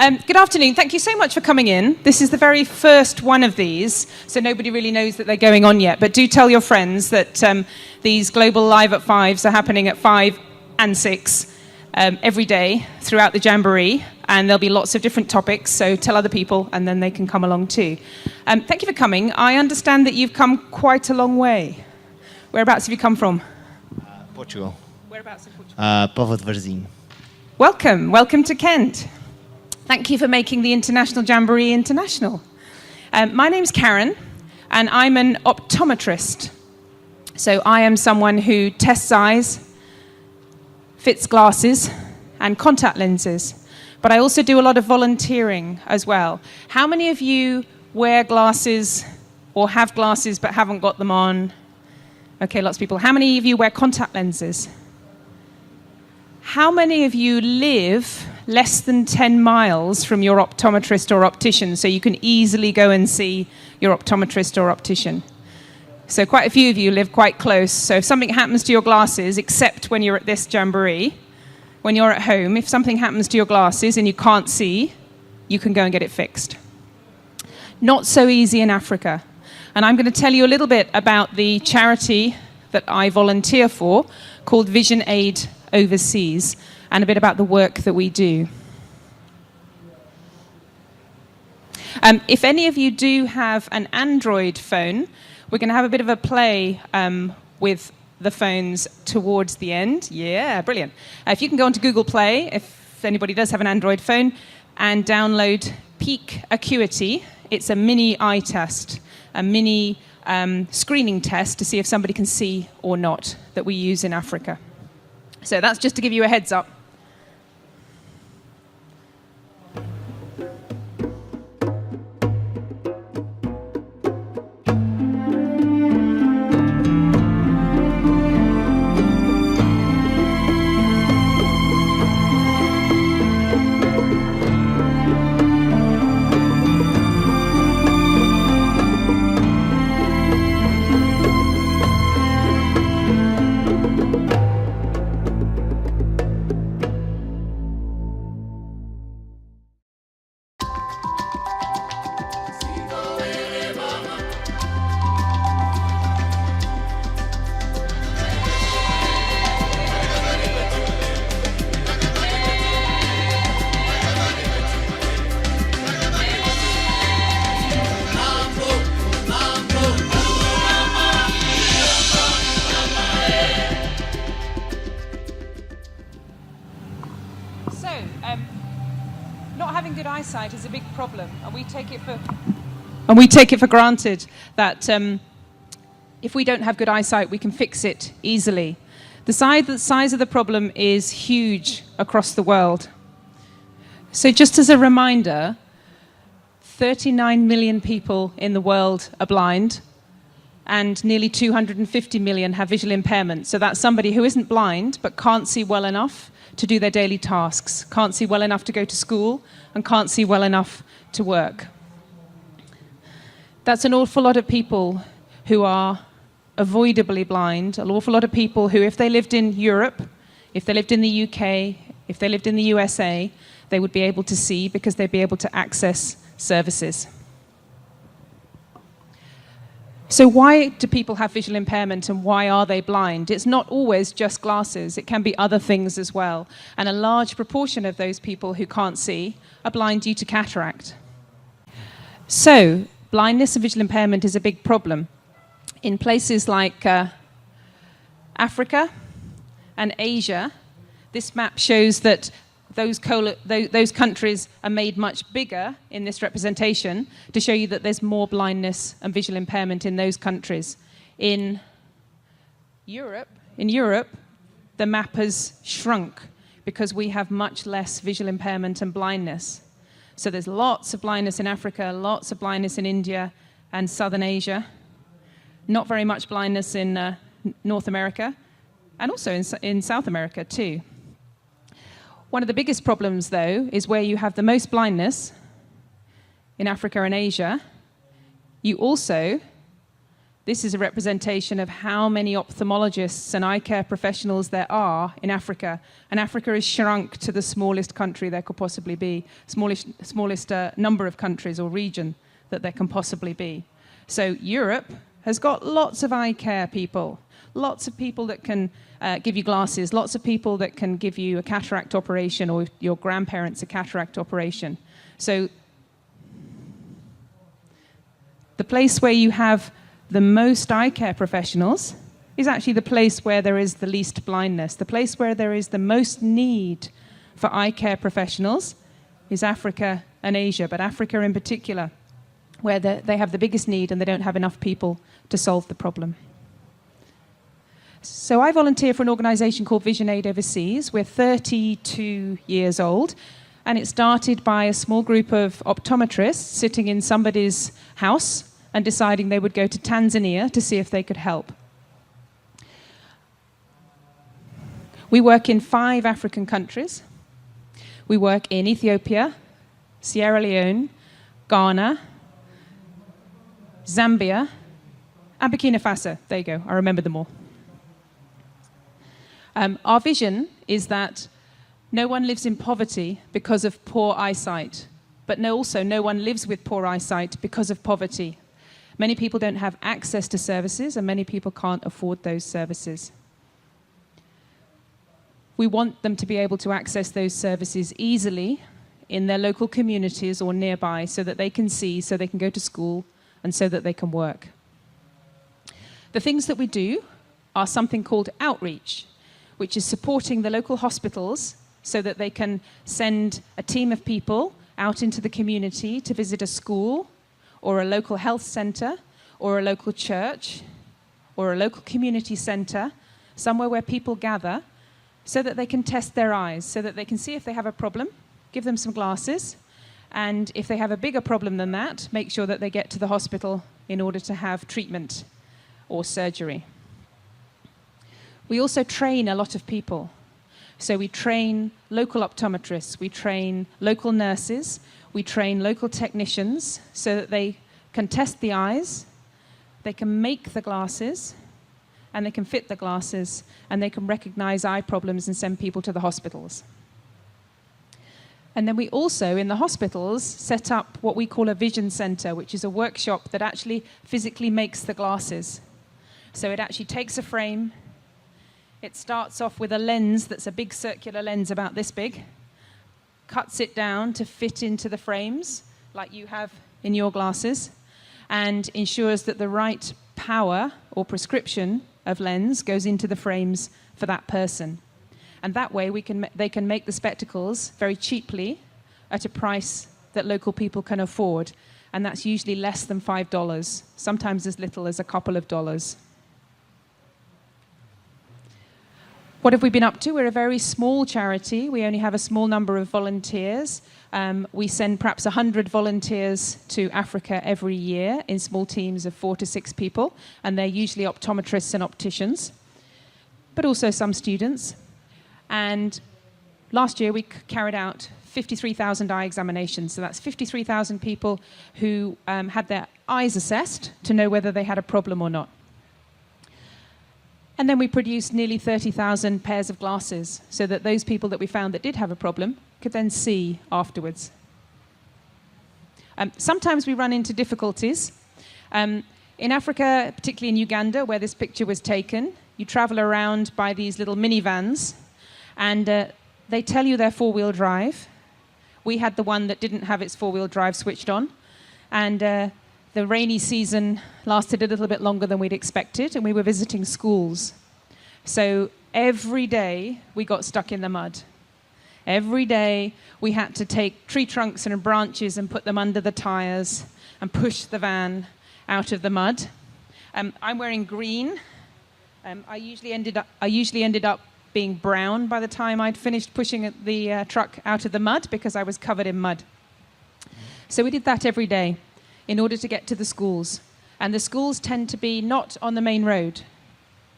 Good afternoon. Thank you so much for coming in. This is the very first one of these, so nobody really knows that they're going on yet. But do tell your friends that these Global Live at 5s are happening at 5 and 6 every day throughout the Jamboree. And there'll be lots of different topics, so tell other people, and then they can come along too. Thank you for coming. I understand that you've come quite a long way. Whereabouts have you come from? Portugal. Whereabouts in Portugal? Povo de Varzim. Welcome. Welcome to Kent. Thank you for making the International Jamboree international. My name's Karen, and I'm an optometrist. So I am someone who tests eyes, fits glasses, and contact lenses. But I also do a lot of volunteering as well. How many of you wear glasses or have glasses but haven't got them on? Okay, lots of people. How many of you wear contact lenses? How many of you live less than 10 miles from your optometrist or optician, so you can easily go and see your optometrist or optician? So quite a few of you live quite close. So if something happens to your glasses, except when you're at this Jamboree, when you're at home, if something happens to your glasses and you can't see, you can go and get it fixed. Not so easy in Africa. And I'm going to tell you a little bit about the charity that I volunteer for, called Vision Aid Overseas, and a bit about the work that we do. If any of you do have an Android phone, we're going to have a bit of a play with the phones towards the end. Yeah, brilliant. If you can go onto Google Play, if anybody does have an Android phone, and download Peak Acuity. It's a mini eye test, a mini screening test to see if somebody can see or not, that we use in Africa. So that's just to give you a heads up. Not having good eyesight is a big problem, and we take it for granted that if we don't have good eyesight, we can fix it easily. The size of the problem is huge across the world. So just as a reminder, 39 million people in the world are blind, and nearly 250 million have visual impairment. So that's somebody who isn't blind but can't see well enough to do their daily tasks, can't see well enough to go to school, and can't see well enough to work. That's an awful lot of people who are avoidably blind, an awful lot of people who, if they lived in Europe, if they lived in the UK, if they lived in the USA, they would be able to see because they'd be able to access services. So why do people have visual impairment, and why are they blind? It's not always just glasses. It can be other things as well. And a large proportion of those people who can't see are blind due to cataract. So blindness and visual impairment is a big problem. In places like Africa and Asia, this map shows that those countries are made much bigger in this representation to show you that there's more blindness and visual impairment in those countries. In Europe, the map has shrunk because we have much less visual impairment and blindness. So there's lots of blindness in Africa, lots of blindness in India and Southern Asia, not very much blindness in North America, and also in South America too. One of the biggest problems, though, is where you have the most blindness in Africa and Asia, you also This is a representation of how many ophthalmologists and eye care professionals there are in Africa. And Africa is shrunk to the smallest country there could possibly be, smallest number of countries or region that there can possibly be. So Europe has got lots of eye care people, lots of people that can give you glasses, lots of people that can give you a cataract operation or your grandparents a cataract operation. So the place where you have the most eye care professionals is actually the place where there is the least blindness. The place where there is the most need for eye care professionals is Africa and Asia, but Africa in particular, where they have the biggest need and they don't have enough people to solve the problem. So I volunteer for an organization called Vision Aid Overseas. We're 32 years old, and it started by a small group of optometrists sitting in somebody's house and deciding they would go to Tanzania to see if they could help. We work in 5 African countries. We work in Ethiopia, Sierra Leone, Ghana, Zambia, and Burkina Faso. There you go, I remember them all. Our vision is that no one lives in poverty because of poor eyesight, but also no one lives with poor eyesight because of poverty. Many people don't have access to services, and many people can't afford those services. We want them to be able to access those services easily in their local communities or nearby so that they can see, so they can go to school, and so that they can work. The things that we do are something called outreach, which is supporting the local hospitals so that they can send a team of people out into the community to visit a school, or a local health center, or a local church, or a local community center, somewhere where people gather, so that they can test their eyes, so that they can see if they have a problem, give them some glasses, and if they have a bigger problem than that, make sure that they get to the hospital in order to have treatment or surgery. We also train a lot of people. So we train local optometrists, we train local nurses, we train local technicians so that they can test the eyes, they can make the glasses, and they can fit the glasses, and they can recognize eye problems and send people to the hospitals. And then we also, in the hospitals, set up what we call a vision center, which is a workshop that actually physically makes the glasses. So it actually takes a frame. It starts off with a lens that's a big circular lens about this big, cuts it down to fit into the frames, like you have in your glasses, and ensures that the right power or prescription of lens goes into the frames for that person. And that way they can make the spectacles very cheaply at a price that local people can afford. And that's usually less than $5, sometimes as little as a couple of dollars. What have we been up to? We're a very small charity. We only have a small number of volunteers. We send perhaps 100 volunteers to Africa every year in small teams of 4 to 6 people, and they're usually optometrists and opticians, but also some students. And last year we carried out 53,000 eye examinations. So that's 53,000 people who had their eyes assessed to know whether they had a problem or not. And then we produced nearly 30,000 pairs of glasses so that those people that we found that did have a problem could then see afterwards. Sometimes we run into difficulties. In Africa, particularly in Uganda, where this picture was taken, you travel around by these little minivans, and they tell you they're 4-wheel drive. We had the one that didn't have its 4-wheel drive switched on, and the rainy season lasted a little bit longer than we'd expected, and we were visiting schools. So every day we got stuck in the mud. Every day we had to take tree trunks and branches and put them under the tires and push the van out of the mud. I'm wearing green. I usually ended up being brown by the time I'd finished pushing the truck out of the mud because I was covered in mud. So we did that every day in order to get to the schools. And the schools tend to be not on the main road.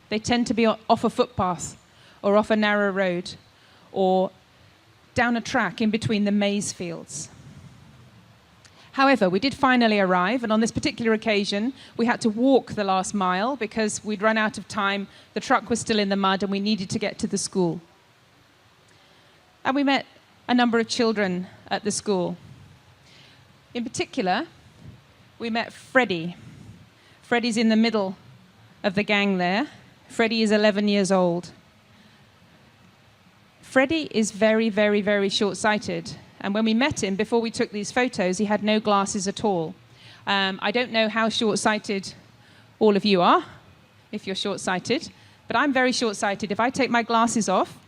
They tend to be off a footpath or off a narrow road or down a track in between the maize fields. However, we did finally arrive, and on this particular occasion, we had to walk the last mile because we'd run out of time, the truck was still in the mud, and we needed to get to the school. And we met a number of children at the school. In particular, we met Freddie. Freddie's in the middle of the gang there. Freddie is 11 years old. Freddie is very, very, very short-sighted. And when we met him, before we took these photos, he had no glasses at all. I don't know how short-sighted all of you are, if you're short-sighted, but I'm very short-sighted. If I take my glasses off,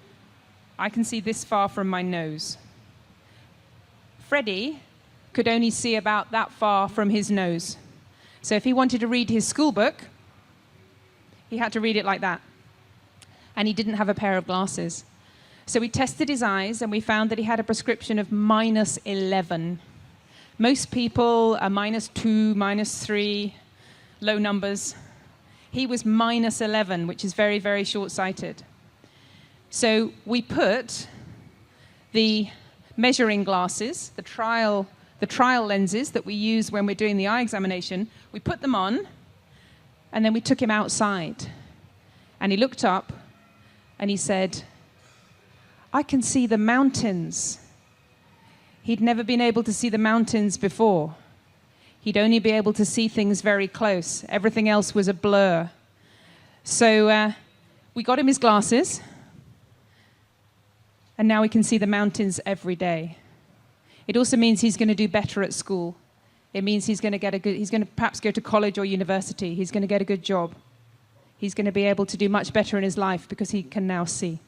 I can see this far from my nose. Freddie could only see about that far from his nose. So if he wanted to read his school book, he had to read it like that. And he didn't have a pair of glasses. So we tested his eyes, and we found that he had a prescription of -11. Most people are -2, -3, low numbers. He was -11, which is very, very short-sighted. So we put the measuring glasses, the trial lenses that we use when we're doing the eye examination, we put them on, and then we took him outside. And he looked up, and he said, "I can see the mountains." He'd never been able to see the mountains before. He'd only be able to see things very close. Everything else was a blur. So we got him his glasses, and now he can see the mountains every day. It also means he's going to do better at school. It means he's going to perhaps go to college or university. He's going to get a good job. He's going to be able to do much better in his life because he can now see.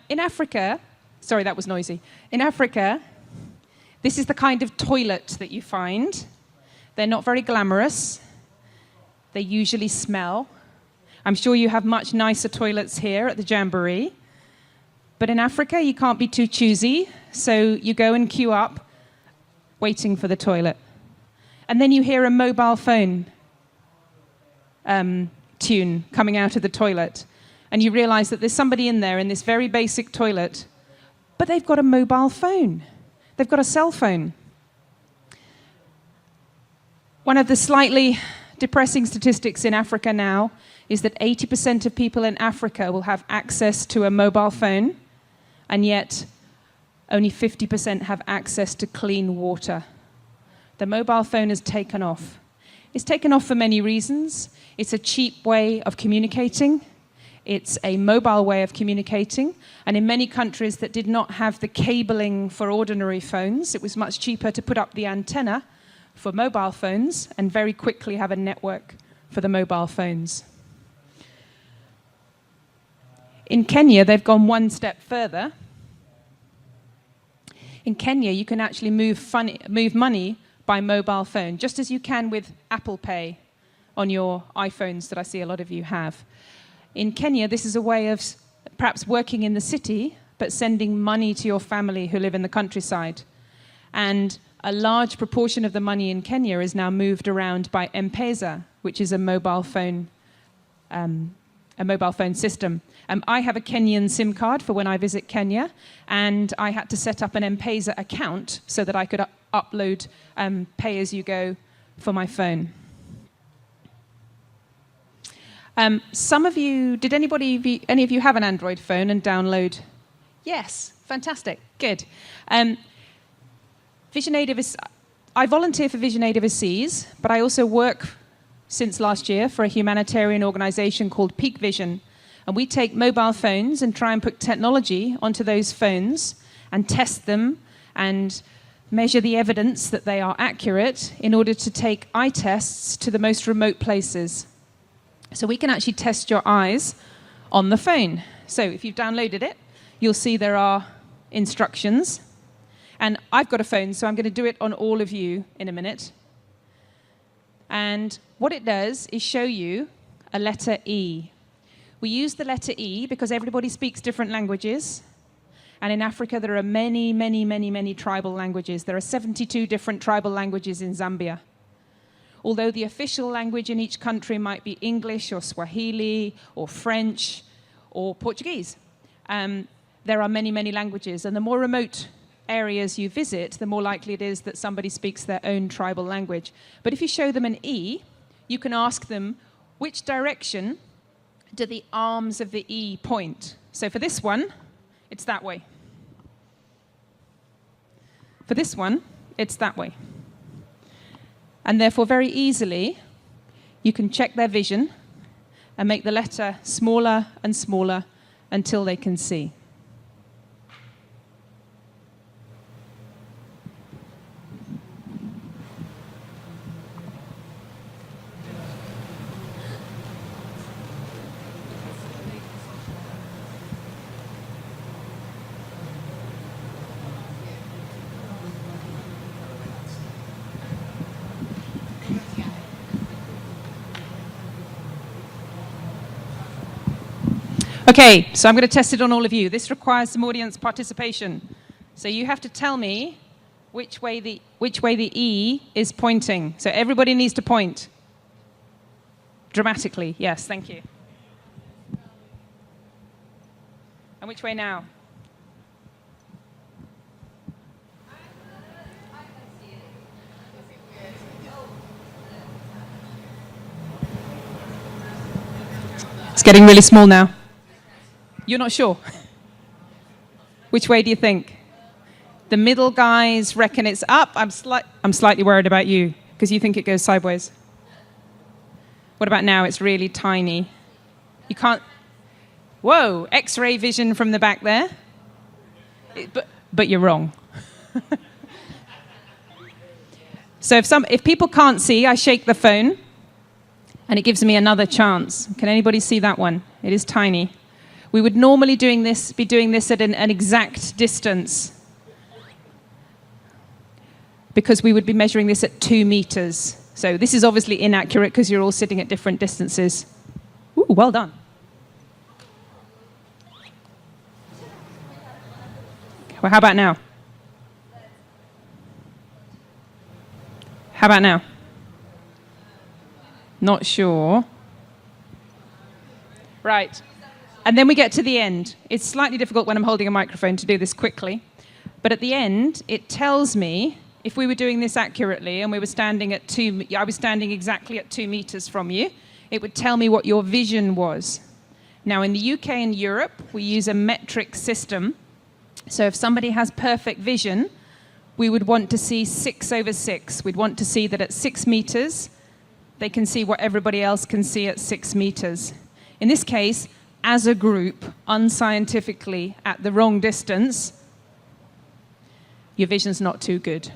In Africa, sorry, that was noisy. In Africa, this is the kind of toilet that you find. They're not very glamorous. They usually smell. I'm sure you have much nicer toilets here at the Jamboree. But in Africa, you can't be too choosy, so you go and queue up, waiting for the toilet. And then you hear a mobile phone tune coming out of the toilet. And you realize that there's somebody in there in this very basic toilet, but they've got a mobile phone. They've got a cell phone. One of the slightly depressing statistics in Africa now is that 80% of people in Africa will have access to a mobile phone, and yet only 50% have access to clean water. The mobile phone has taken off. It's taken off for many reasons. It's a cheap way of communicating. It's a mobile way of communicating. And in many countries that did not have the cabling for ordinary phones, it was much cheaper to put up the antenna for mobile phones and very quickly have a network for the mobile phones. In Kenya, they've gone one step further. In Kenya, you can actually move money by mobile phone, just as you can with Apple Pay on your iPhones that I see a lot of you have. In Kenya, this is a way of perhaps working in the city, but sending money to your family who live in the countryside. And a large proportion of the money in Kenya is now moved around by M-Pesa, which is a mobile phone system. I have a Kenyan SIM card for when I visit Kenya, and I had to set up an M-Pesa account so that I could upload pay-as-you-go for my phone. Any of you have an Android phone and download? Yes, fantastic, good. Vision Aid I volunteer for Vision Aid Overseas, but I also work since last year for a humanitarian organization called Peak Vision. And we take mobile phones and try and put technology onto those phones and test them and measure the evidence that they are accurate in order to take eye tests to the most remote places. So we can actually test your eyes on the phone. So if you've downloaded it, you'll see there are instructions. And I've got a phone, so I'm going to do it on all of you in a minute. And what it does is show you a letter E. We use the letter E because everybody speaks different languages. And in Africa, there are many, many, many, many tribal languages. There are 72 different tribal languages in Zambia. Although the official language in each country might be English or Swahili or French or Portuguese. There are many, many languages, and the more remote areas you visit, the more likely it is that somebody speaks their own tribal language. But if you show them an E, you can ask them, which direction do the arms of the E point? So for this one, it's that way. For this one, it's that way. And therefore, very easily, you can check their vision and make the letter smaller and smaller until they can see. Okay, so I'm going to test it on all of you. This requires some audience participation. So you have to tell me which way the E is pointing. So everybody needs to point. Dramatically, yes, thank you. And which way now? It's getting really small now. You're not sure? Which way do you think? The middle guys reckon it's up. I'm slightly worried about you because you think it goes sideways. What about now? It's really tiny. You can't... Whoa, X-ray vision from the back there. But you're wrong. So if people can't see, I shake the phone and it gives me another chance. Can anybody see that one? It is tiny. We would normally be doing this at an exact distance because we would be measuring this at 2 meters. So this is obviously inaccurate because you're all sitting at different distances. Ooh, well done. Well, how about now? How about now? Not sure. Right. And then we get to the end. It's slightly difficult when I'm holding a microphone to do this quickly. But at the end, it tells me, if we were doing this accurately and we were standing at I was standing exactly at 2 meters from you, it would tell me what your vision was. Now, in the UK and Europe, we use a metric system. So if somebody has perfect vision, we would want to see 6/6. We'd want to see that at 6 meters, they can see what everybody else can see at 6 meters. In this case, as a group, unscientifically, at the wrong distance, your vision's not too good.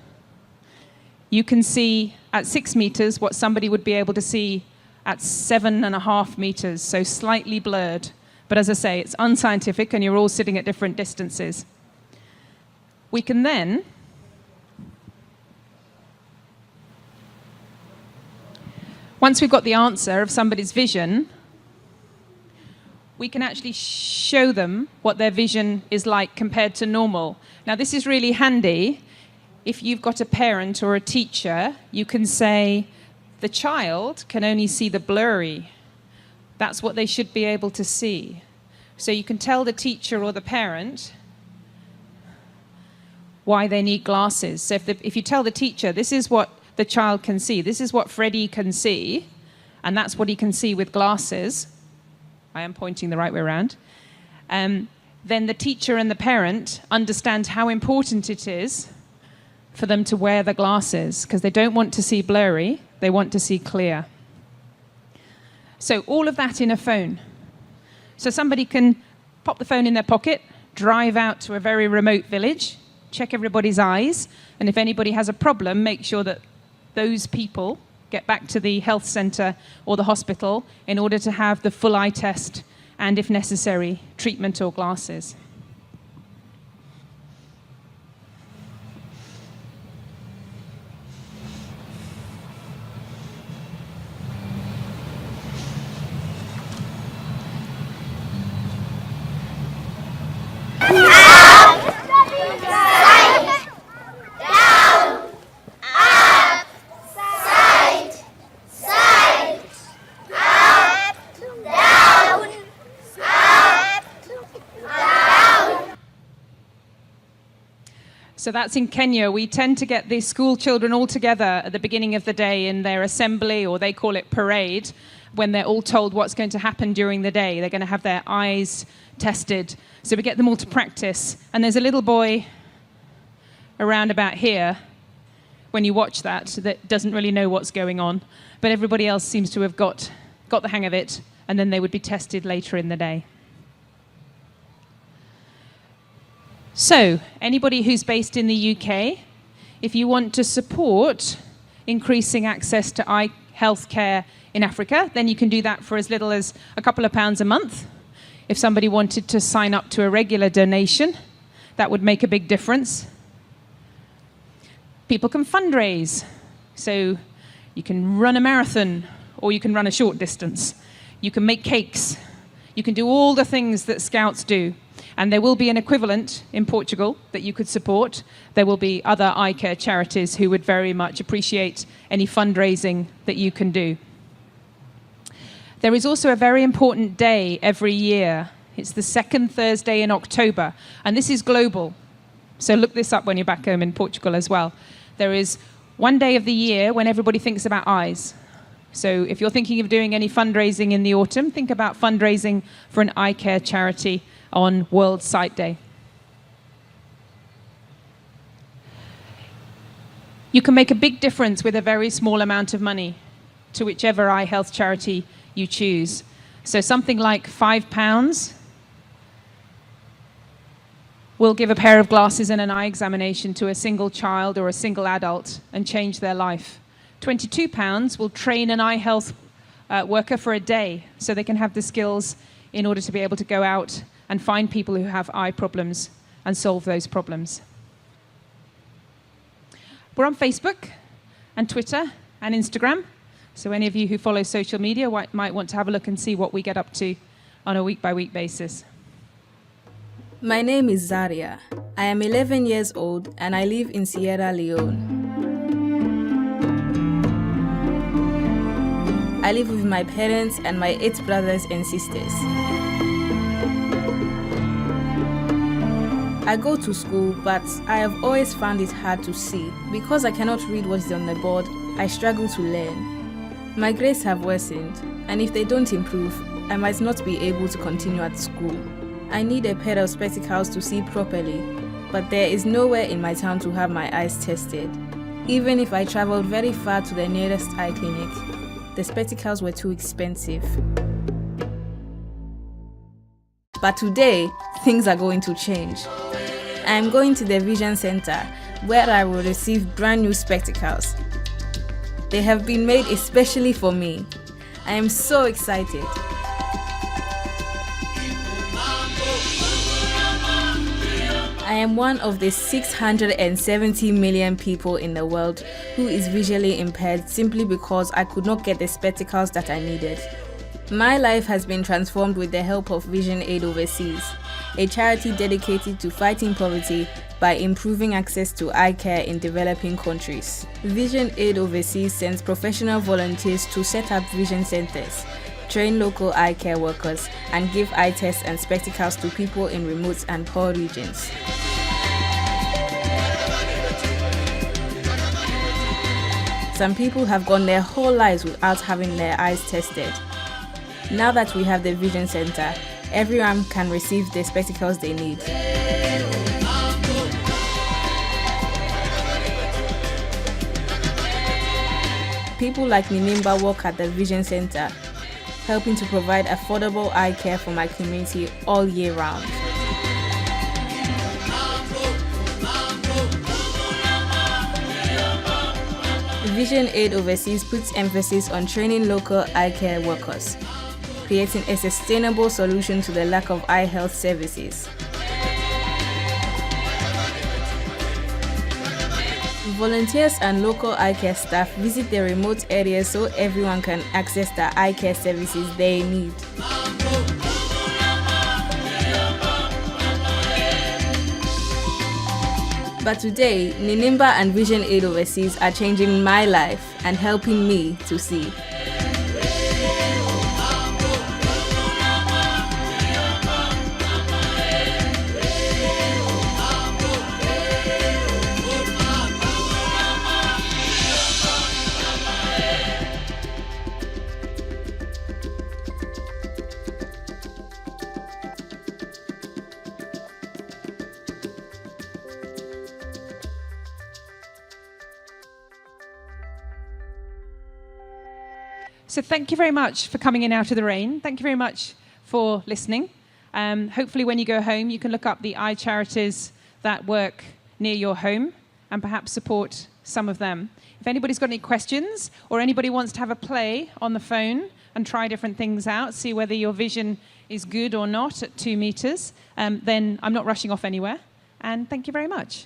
You can see at 6 meters what somebody would be able to see at 7.5 meters, so slightly blurred. But as I say, it's unscientific and you're all sitting at different distances. We can then once we've got the answer of somebody's vision, we can actually show them what their vision is like compared to normal. Now, this is really handy. If you've got a parent or a teacher, you can say, the child can only see the blurry. That's what they should be able to see. So you can tell the teacher or the parent why they need glasses. So if you tell the teacher, this is what the child can see, this is what Freddie can see, and that's what he can see with glasses, I am pointing the right way around, then the teacher and the parent understand how important it is for them to wear the glasses, because they don't want to see blurry, they want to see clear. So all of that in a phone. So somebody can pop the phone in their pocket, drive out to a very remote village, check everybody's eyes, and if anybody has a problem, make sure that those people get back to the health center or the hospital in order to have the full eye test and, if necessary, treatment or glasses. So that's in Kenya. We tend to get the school children all together at the beginning of the day in their assembly, or they call it parade, when they're all told what's going to happen during the day. They're going to have their eyes tested. So we get them all to practice. And there's a little boy around about here, when you watch that doesn't really know what's going on. But everybody else seems to have got the hang of it, and then they would be tested later in the day. So, anybody who's based in the UK, if you want to support increasing access to eye health care in Africa, then you can do that for as little as a couple of pounds a month. If somebody wanted to sign up to a regular donation, that would make a big difference. People can fundraise. So you can run a marathon, or you can run a short distance. You can make cakes. You can do all the things that Scouts do. And there will be an equivalent in Portugal that you could support. There will be other eye care charities who would very much appreciate any fundraising that you can do. There is also a very important day every year. It's the second Thursday in October, and this is global. So look this up when you're back home in Portugal as well. There is one day of the year when everybody thinks about eyes. So if you're thinking of doing any fundraising in the autumn, think about fundraising for an eye care charity on World Sight Day. You can make a big difference with a very small amount of money to whichever eye health charity you choose. So something like £5 will give a pair of glasses and an eye examination to a single child or a single adult and change their life. £22 will train an eye health worker for a day so they can have the skills in order to be able to go out and find people who have eye problems and solve those problems. We're on Facebook and Twitter and Instagram, so any of you who follow social media might want to have a look and see what we get up to on a week-by-week basis. My name is Zaria. I am 11 years old and I live in Sierra Leone. I live with my parents and my 8 brothers and sisters. I go to school, but I have always found it hard to see. Because I cannot read what is on the board, I struggle to learn. My grades have worsened, and if they don't improve, I might not be able to continue at school. I need a pair of spectacles to see properly, but there is nowhere in my town to have my eyes tested. Even if I traveled very far to the nearest eye clinic, the spectacles were too expensive. But today, things are going to change. I am going to the Vision Center, where I will receive brand new spectacles. They have been made especially for me. I am so excited. I am one of the 670 million people in the who is visually impaired simply because I could not get the spectacles that I needed. My life has been transformed with the help of Vision Aid Overseas, a charity dedicated to fighting poverty by improving access to eye care in developing countries. Vision Aid Overseas sends professional volunteers to set up vision centers, train local eye care workers, and give eye tests and spectacles to people in remote and poor regions. Some people have gone their whole lives without having their eyes tested. Now that we have the Vision Center, everyone can receive the spectacles they need. People like Ninimba work at the Vision Center, helping to provide affordable eye care for my community all year round. Vision Aid Overseas puts emphasis on training local eye care workers, creating a sustainable solution to the lack of eye health services. Volunteers and local eye care staff visit the remote areas so everyone can access the eye care services they need. But today, Ninimba and Vision Aid Overseas are changing my life and helping me to see. So thank you very much for coming in out of the rain. Thank you very much for listening. Hopefully when you go home, you can look up the eye charities that work near your home and perhaps support some of them. If anybody's got any questions or anybody wants to have a play on the phone and try different things out, see whether your vision is good or not at 2 meters, then I'm not rushing off anywhere. And thank you very much.